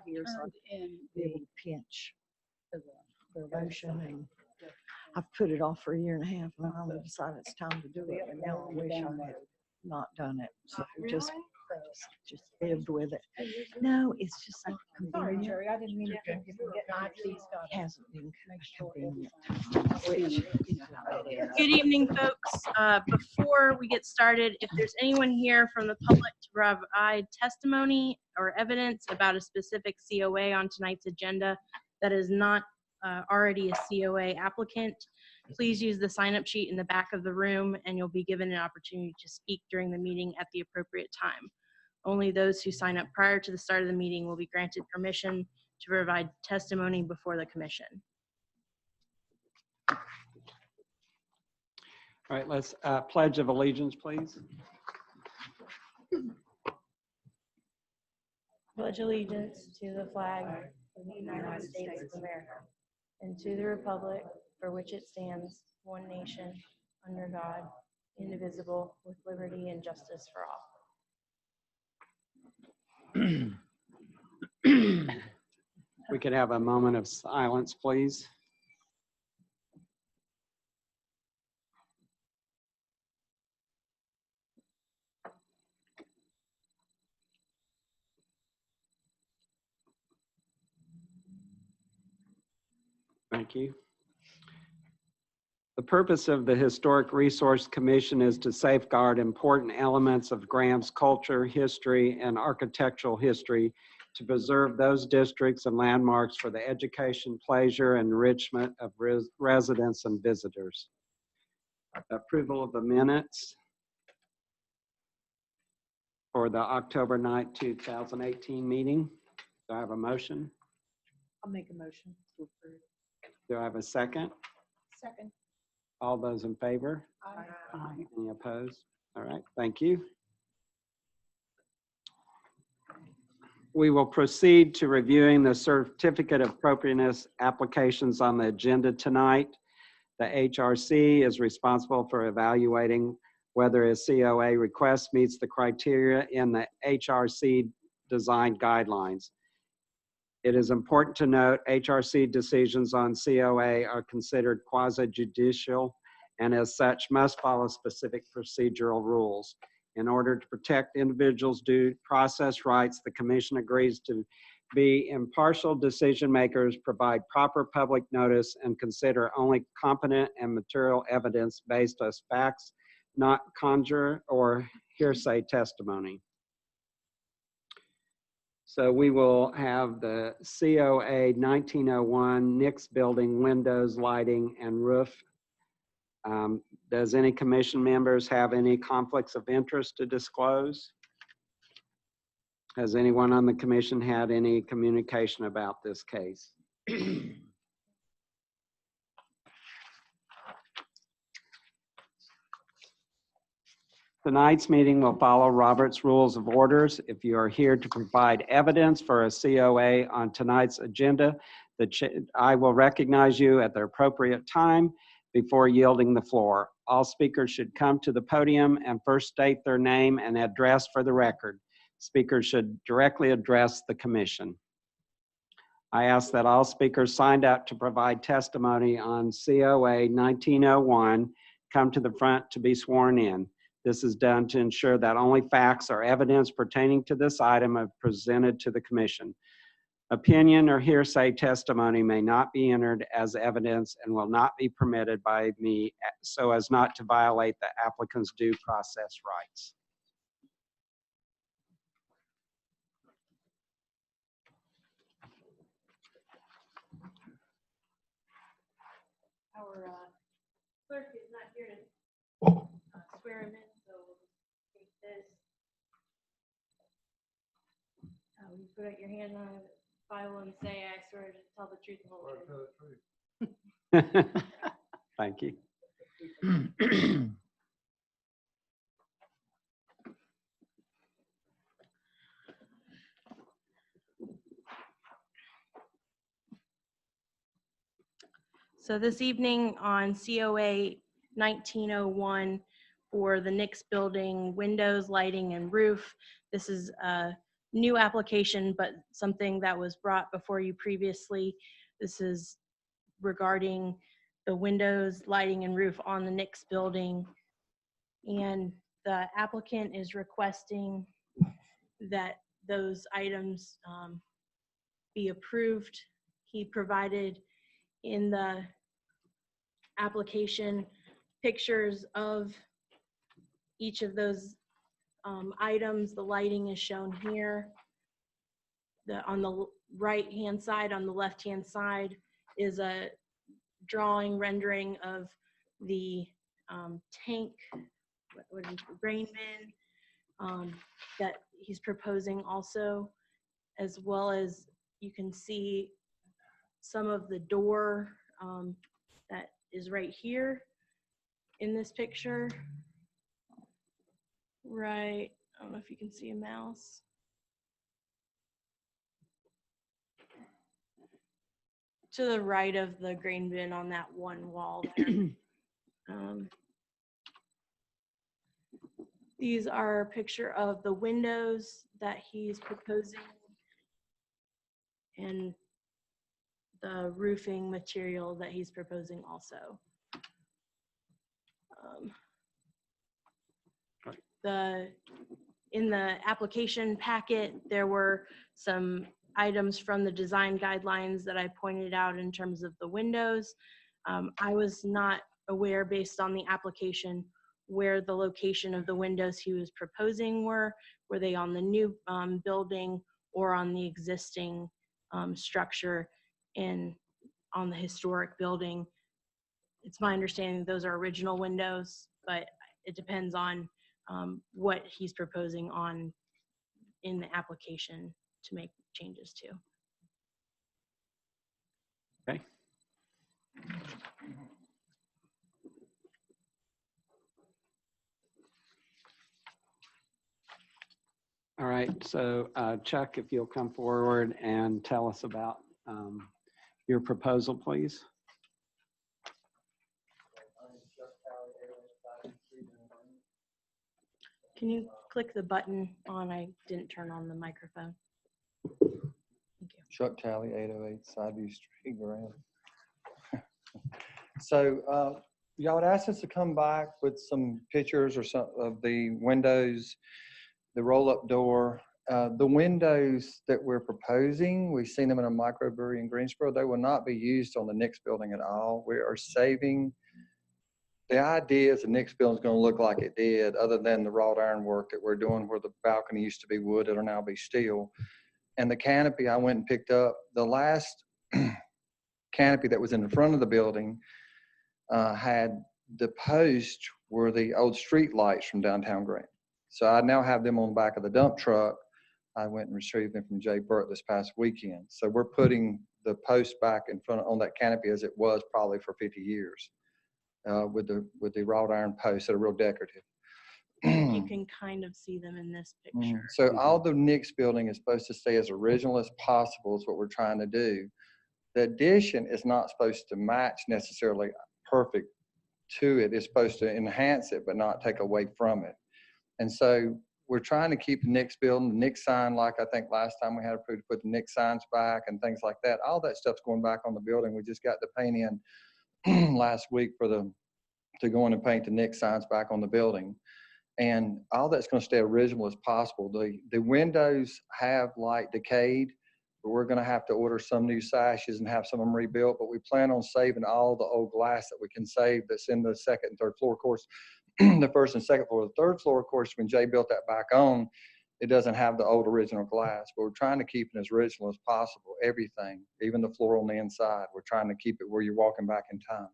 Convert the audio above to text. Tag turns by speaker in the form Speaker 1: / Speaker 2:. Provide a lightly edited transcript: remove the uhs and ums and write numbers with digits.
Speaker 1: here, so I'll be able to pinch the motion. And I've put it off for a year and a half, and I finally decided it's time to do it. And now I wish I had not done it. So just lived with it. No, it's just not
Speaker 2: Sorry,
Speaker 1: convenient.
Speaker 2: Jerry, I didn't mean to get my piece done.
Speaker 1: It hasn't been convenient. Which, you know how it is.
Speaker 3: Good evening, folks. Before we get started, if there's anyone here from the public to provide testimony or evidence about a specific COA on tonight's agenda that is not already a COA applicant, please use the sign-up sheet in the back of the room and you'll be given an opportunity to speak during the meeting at the appropriate time. Only those who sign up prior to the start of the meeting will be granted permission to provide testimony before the commission.
Speaker 4: All right, let's pledge of allegiance, please.
Speaker 3: Pledge allegiance to the flag of the United States of America and to the republic for which it stands, one nation, under God, indivisible, with liberty and justice for all.
Speaker 4: We could have a moment of silence, please. Thank you. The purpose of the Historic Resource Commission is to safeguard important elements of Graham's culture, history, and architectural history, to preserve those districts and landmarks for the education, pleasure, and enrichment of residents and visitors. Approval of the minutes for the October 9th, 2018 meeting. Do I have a motion?
Speaker 2: I'll make a motion to approve.
Speaker 4: Do I have a second?
Speaker 2: Second.
Speaker 4: All those in favor?
Speaker 2: Aye.
Speaker 4: Any opposed? All right, thank you. We will proceed to reviewing the certificate of appropriateness applications on the agenda tonight. The HRC is responsible for evaluating whether a COA request meets the criteria in the HRC design guidelines. It is important to note HRC decisions on COA are considered quasi-judicial and as such must follow specific procedural rules. In order to protect individuals' due process rights, the Commission agrees to be impartial decision makers, provide proper public notice, and consider only competent and material evidence based on facts, not conjure or hearsay testimony. So we will have the COA 1901 Nix building windows, lighting, and roof. Does any commission members have any conflicts of interest to disclose? Has anyone on the commission had any communication about this case? Tonight's meeting will follow Robert's Rules of Orders. If you are here to provide evidence for a COA on tonight's agenda, I will recognize you at the appropriate time before yielding the floor. All speakers should come to the podium and first state their name and address for the record. Speakers should directly address the commission. I ask that all speakers signed up to provide testimony on COA 1901 come to the front to be sworn in. This is done to ensure that only facts or evidence pertaining to this item are presented to the commission. Opinion or hearsay testimony may not be entered as evidence and will not be permitted by me so as not to violate the applicant's due process rights.
Speaker 3: Our clerk is not here to swear him in, so we'll take this. You put out your hand on the Bible and say, I swear to tell the truth and the whole truth.
Speaker 4: Thank you.
Speaker 3: So this evening on COA 1901 for the Nix building, windows, lighting, and roof, this is new application, but something that was brought before you previously. This is regarding the windows, lighting, and roof on the Nix building. And the applicant is requesting that those items be approved. He provided in the application pictures of each of those items. The lighting is shown here. On the right-hand side, on the left-hand side is a drawing rendering of the tank, what is it, grain bin that he's proposing also, as well as you can see some of the door that is right here in this picture. Right, I don't know if you can see a mouse. To the right of the grain bin on that one wall there. These are a picture of the windows that he's proposing and the roofing material that he's proposing also. In the application packet, there were some items from the design guidelines that I pointed out in terms of the windows. I was not aware, based on the application, where the location of the windows he was proposing were. Were they on the new building or on the existing structure on the historic building? It's my understanding those are original windows, but it depends on what he's proposing in the application to make changes to.
Speaker 4: Okay. All right, so Chuck, if you'll come forward and tell us about your proposal, please.
Speaker 3: Can you click the button on? I didn't turn on the microphone. Thank you.
Speaker 5: Chuck Talley, 808 Sideview Street, Graham. So y'all would ask us to come back with some pictures or some of the windows, the roll-up door. The windows that we're proposing, we've seen them in a microbrewery in Greensboro. They will not be used on the Nix building at all. We are saving. The idea is the Nix building is going to look like it did, other than the wrought iron work that we're doing where the balcony used to be wood, it'll now be steel. And the canopy I went and picked up, the last canopy that was in the front of the building had the posts were the old street lights from downtown Green. So I now have them on the back of the dump truck. I went and retrieved them from Jay Burt this past weekend. So we're putting the post back in front on that canopy as it was probably for 50 years. With the wrought iron posts that are real decorative.
Speaker 3: You can kind of see them in this picture.
Speaker 5: So all the Nix building is supposed to stay as original as possible is what we're trying to do. The addition is not supposed to match necessarily perfect to it. It's supposed to enhance it, but not take away from it. And so we're trying to keep the Nix building, the Nix sign, like I think last time we had approved to put the Nix signs back and things like that. All that stuff's going back on the building. We just got the paint in last week to go in and paint the Nix signs back on the building. And all that's going to stay original as possible. The windows have light decayed, but we're going to have to order some new sashes and have some of them rebuilt. But we plan on saving all the old glass that we can save that's in the second and third floor. Of course, the first and second floor. The third floor, of course, when Jay built that back on, it doesn't have the old original glass, but we're trying to keep it as original as possible. Everything, even the floor on the inside, we're trying to keep it where you're walking back in time.